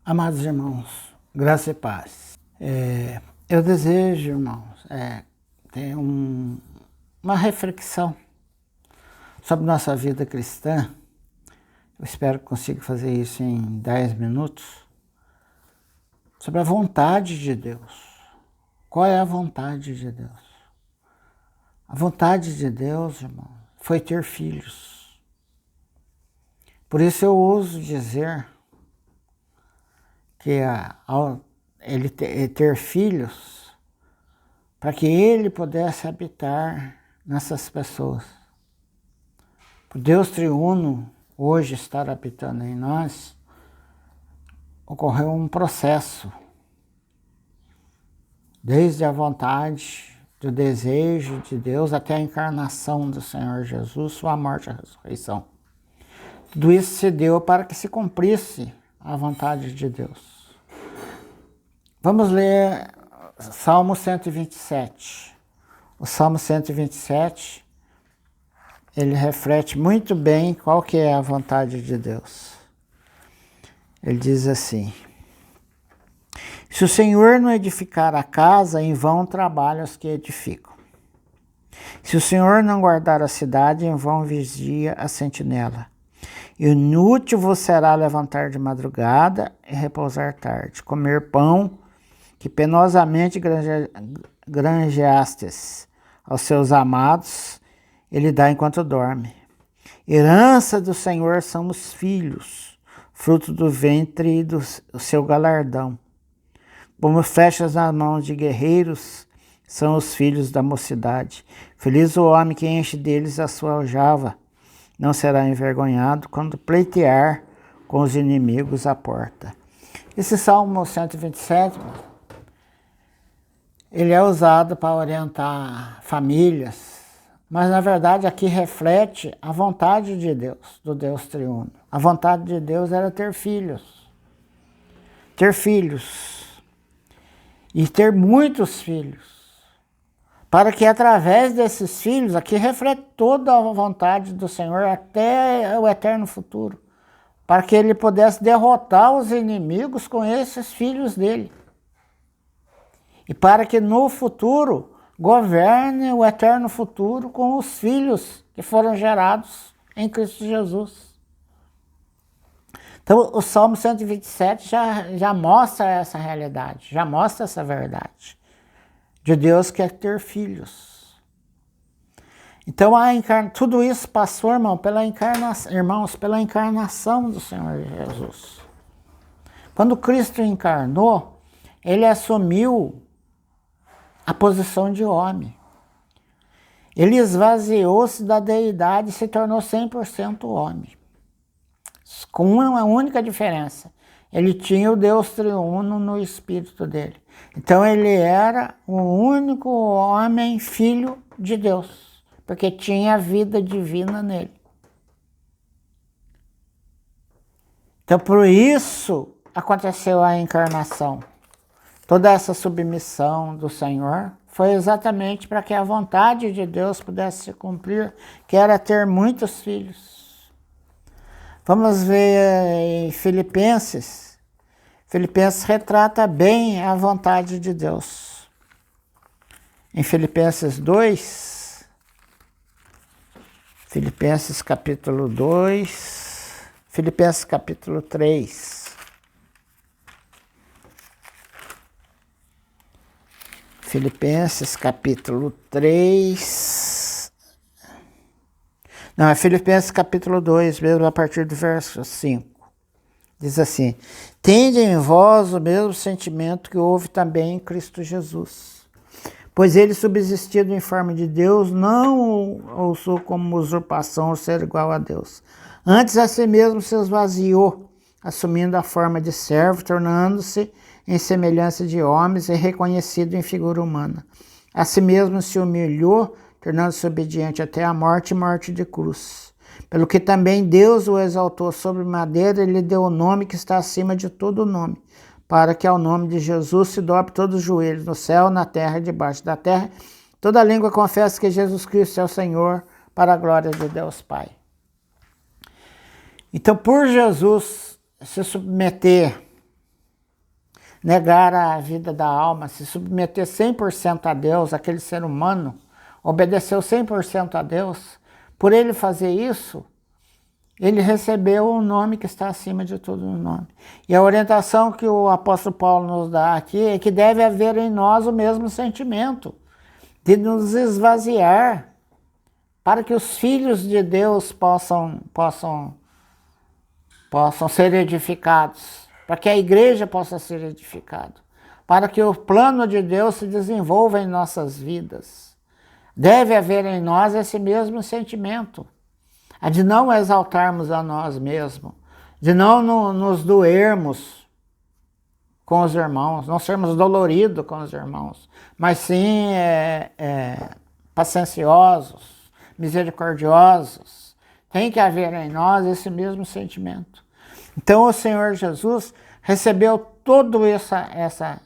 Amados irmãos, graça e paz. Eu desejo, irmãos, ter uma reflexão sobre nossa vida cristã. Eu espero que consiga fazer isso em 10 minutos. Sobre a vontade de Deus. Qual é a vontade de Deus? A vontade de Deus, irmão, foi ter filhos. Por isso eu ouso dizer que ele ter filhos, para que ele pudesse habitar nessas pessoas. Por Deus triuno hoje estar habitando em nós, ocorreu um processo, desde a vontade, do desejo de Deus até a encarnação do Senhor Jesus, sua morte e a ressurreição. Tudo isso se deu para que se cumprisse a vontade de Deus. Vamos ler Salmo 127. O Salmo 127, ele reflete muito bem qual que é a vontade de Deus. Ele diz assim: se o Senhor não edificar a casa, em vão trabalham os que edificam. Se o Senhor não guardar a cidade, em vão vigia a sentinela. Inútil vos será levantar de madrugada e repousar tarde, comer pão que penosamente granjeastes aos seus amados, ele dá enquanto dorme. Herança do Senhor são os filhos, fruto do ventre e do seu galardão. Como flechas nas mãos de guerreiros são os filhos da mocidade. Feliz o homem que enche deles a sua aljava, não será envergonhado quando pleitear com os inimigos à porta. Esse Salmo 127, ele é usado para orientar famílias, mas na verdade aqui reflete a vontade de Deus, do Deus triuno. A vontade de Deus era ter filhos. Ter filhos. E ter muitos filhos. Para que através desses filhos, aqui reflete toda a vontade do Senhor até o eterno futuro. Para que ele pudesse derrotar os inimigos com esses filhos dele. E para que no futuro governe o eterno futuro com os filhos que foram gerados em Cristo Jesus. Então o Salmo 127 já mostra essa realidade, já mostra essa verdade. De Deus quer ter filhos. Então tudo isso passou, irmãos, pela encarnação do Senhor Jesus. Quando Cristo encarnou, ele assumiu a posição de homem. Ele esvaziou-se da deidade e se tornou 100% homem. Com uma única diferença. Ele tinha o Deus triuno no espírito dele. Então ele era o único homem filho de Deus, porque tinha a vida divina nele. Então por isso aconteceu a encarnação. Toda essa submissão do Senhor foi exatamente para que a vontade de Deus pudesse se cumprir, que era ter muitos filhos. Vamos ver em Filipenses. Filipenses retrata bem a vontade de Deus. Em Filipenses 2, Filipenses capítulo 2, Filipenses capítulo 3. Filipenses capítulo 3. Não, é Filipenses capítulo 2, mesmo a partir do verso 5. Diz assim: tende em vós o mesmo sentimento que houve também em Cristo Jesus. Pois ele, subsistindo em forma de Deus, não ousou como usurpação o ser igual a Deus. Antes a si mesmo se esvaziou, assumindo a forma de servo, tornando-se em semelhança de homens e reconhecido em figura humana. A si mesmo se humilhou, tornando-se obediente até a morte e morte de cruz. Pelo que também Deus o exaltou sobre madeira e lhe deu o nome que está acima de todo nome, para que ao nome de Jesus se dobre todos os joelhos, no céu, na terra e debaixo da terra. Toda língua confessa que Jesus Cristo é o Senhor, para a glória de Deus Pai. Então, por Jesus se submeter negar a vida da alma, se submeter 100% a Deus, aquele ser humano, obedeceu 100% a Deus, por ele fazer isso, ele recebeu o nome que está acima de todo o nome. E a orientação que o apóstolo Paulo nos dá aqui é que deve haver em nós o mesmo sentimento, de nos esvaziar, para que os filhos de Deus possam ser edificados, para que a igreja possa ser edificada, para que o plano de Deus se desenvolva em nossas vidas. Deve haver em nós esse mesmo sentimento, a de não exaltarmos a nós mesmos, de não nos doermos com os irmãos, não sermos doloridos com os irmãos, mas sim pacienciosos, misericordiosos. Tem que haver em nós esse mesmo sentimento. Então o Senhor Jesus recebeu toda essa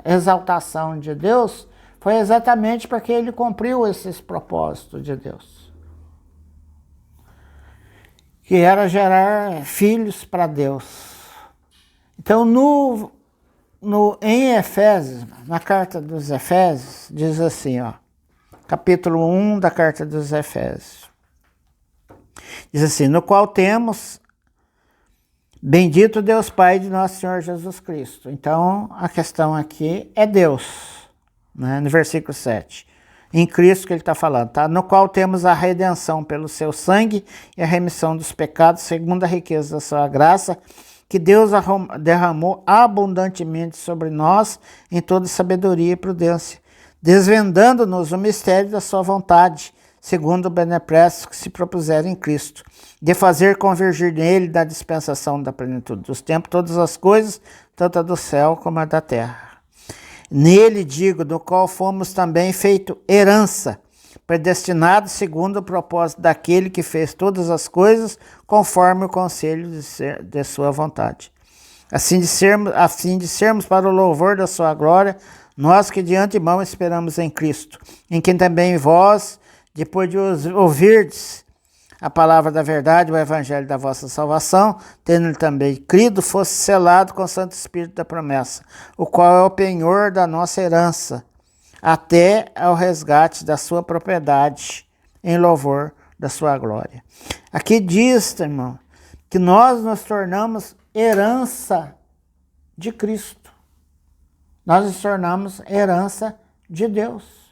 exaltação de Deus, foi exatamente porque ele cumpriu esses propósitos de Deus, que era gerar filhos para Deus. Então, em Efésios, na carta dos Efésios, diz assim, ó, capítulo 1 da carta dos Efésios, diz assim, no qual temos, bendito Deus Pai de nosso Senhor Jesus Cristo. Então, a questão aqui é Deus, né, no versículo 7. Em Cristo que ele está falando, tá? No qual temos a redenção pelo seu sangue e a remissão dos pecados, segundo a riqueza da sua graça, que Deus derramou abundantemente sobre nós em toda sabedoria e prudência, desvendando-nos o mistério da sua vontade, segundo o beneplácito que se propuseram em Cristo, de fazer convergir nele da dispensação da plenitude dos tempos todas as coisas, tanto a do céu como a da terra. Nele, digo, do qual fomos também feito herança, predestinados segundo o propósito daquele que fez todas as coisas, conforme o conselho de sua vontade. A fim de sermos para o louvor da sua glória, nós que de antemão esperamos em Cristo, em quem também vós, depois de ouvirdes a palavra da verdade, o evangelho da vossa salvação, tendo também crido, fosse selado com o Santo Espírito da promessa, o qual é o penhor da nossa herança, até ao resgate da sua propriedade, em louvor da sua glória. Aqui diz, irmão, que nós nos tornamos herança de Cristo. Nós nos tornamos herança de Deus.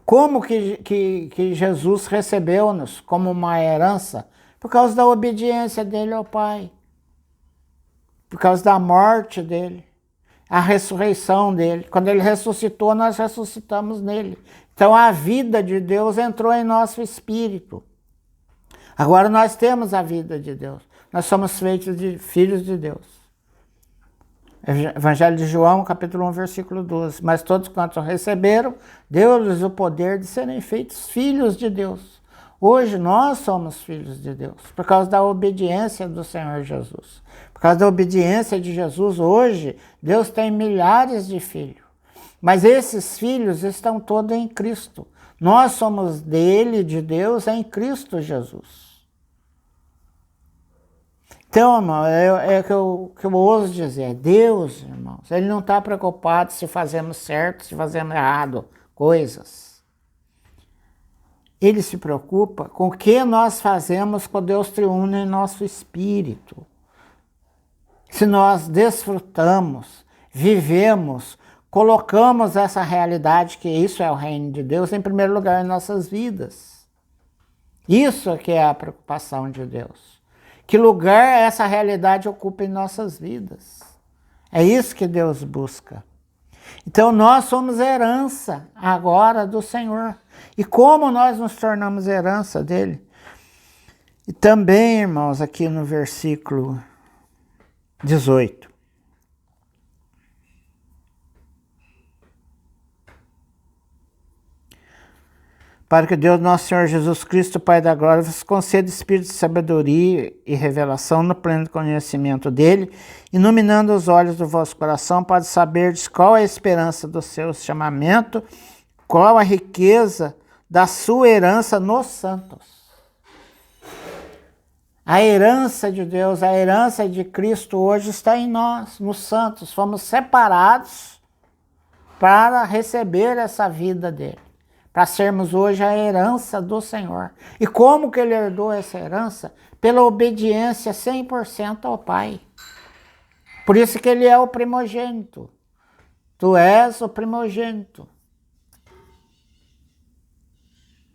Como que Jesus recebeu-nos como uma herança? Por causa da obediência dele ao Pai. Por causa da morte dele. A ressurreição dele. Quando ele ressuscitou, nós ressuscitamos nele. Então a vida de Deus entrou em nosso espírito. Agora nós temos a vida de Deus. Nós somos feitos de filhos de Deus. Evangelho de João, capítulo 1, versículo 12. Mas todos quantos receberam, deu-lhes o poder de serem feitos filhos de Deus. Hoje nós somos filhos de Deus, por causa da obediência do Senhor Jesus. Por causa da obediência de Jesus, hoje, Deus tem milhares de filhos. Mas esses filhos estão todos em Cristo. Nós somos dele, de Deus, em Cristo Jesus. Então, irmão, é que eu ouso dizer, Deus, irmãos, ele não está preocupado se fazemos certo, se fazemos errado, coisas. Ele se preocupa com o que nós fazemos com Deus triuno em nosso espírito. Se nós desfrutamos, vivemos, colocamos essa realidade, que isso é o reino de Deus, em primeiro lugar em nossas vidas. Isso é que é a preocupação de Deus. Que lugar essa realidade ocupa em nossas vidas. É isso que Deus busca. Então nós somos herança agora do Senhor. E como nós nos tornamos herança dele? E também, irmãos, aqui no versículo 18. Para que Deus, nosso Senhor Jesus Cristo, Pai da glória, vos conceda espírito de sabedoria e revelação no pleno conhecimento dele, iluminando os olhos do vosso coração, para saberdes qual é a esperança do seu chamamento, qual a riqueza da sua herança nos santos. A herança de Deus, a herança de Cristo hoje está em nós, nos santos. Fomos separados para receber essa vida dele, para sermos hoje a herança do Senhor. E como que ele herdou essa herança? Pela obediência 100% ao Pai. Por isso que ele é o primogênito. Tu és o primogênito.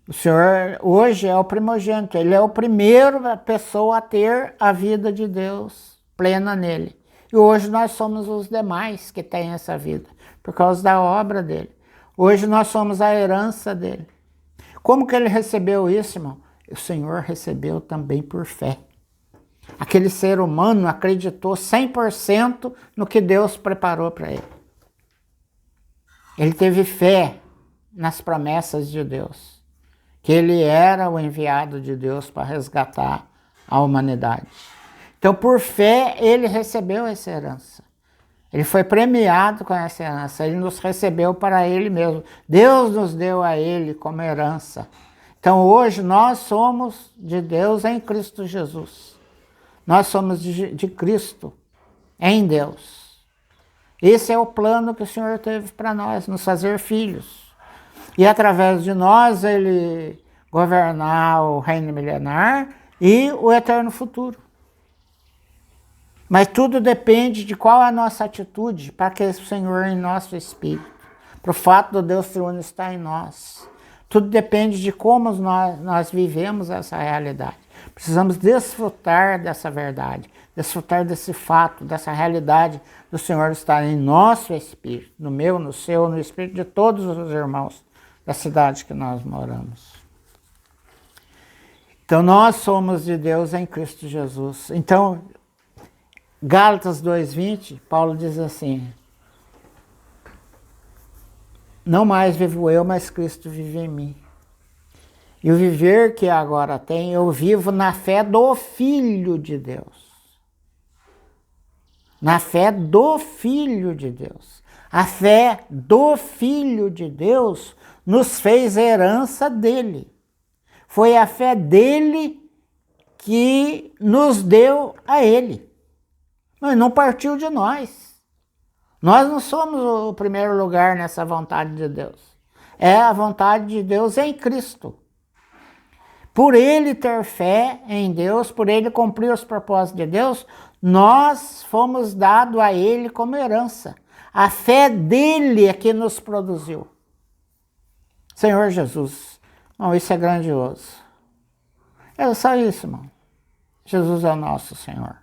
O Senhor hoje é o primogênito, ele é o primeiro pessoa a ter a vida de Deus plena nele. E hoje nós somos os demais que têm essa vida, por causa da obra dele. Hoje nós somos a herança dele. Como que ele recebeu isso, irmão? O Senhor recebeu também por fé. Aquele ser humano acreditou 100% no que Deus preparou para ele. Ele teve fé nas promessas de Deus, que ele era o enviado de Deus para resgatar a humanidade. Então, por fé, ele recebeu essa herança. Ele foi premiado com essa herança, ele nos recebeu para ele mesmo. Deus nos deu a ele como herança. Então, hoje, nós somos de Deus em Cristo Jesus. Nós somos de Cristo em Deus. Esse é o plano que o Senhor teve para nós, nos fazer filhos. E através de nós, ele governar o reino milenar e o eterno futuro. Mas tudo depende de qual é a nossa atitude para que o Senhor em nosso espírito, para o fato do Deus triuno estar em nós. Tudo depende de como nós vivemos essa realidade. Precisamos desfrutar dessa verdade, desfrutar desse fato, dessa realidade do Senhor estar em nosso espírito, no meu, no seu, no espírito de todos os irmãos da cidade que nós moramos. Então, nós somos de Deus em Cristo Jesus. Então, Gálatas 2:20, Paulo diz assim: não mais vivo eu, mas Cristo vive em mim. E o viver que agora tenho, eu vivo na fé do Filho de Deus. Na fé do Filho de Deus. A fé do Filho de Deus nos fez herança dele. Foi a fé dele que nos deu a ele. Mas não partiu de nós. Nós não somos o primeiro lugar nessa vontade de Deus. É a vontade de Deus em Cristo. Por ele ter fé em Deus, por ele cumprir os propósitos de Deus, nós fomos dados a ele como herança. A fé dele é que nos produziu. Senhor Jesus, irmão, isso é grandioso. É só isso, irmão. Jesus é o nosso Senhor.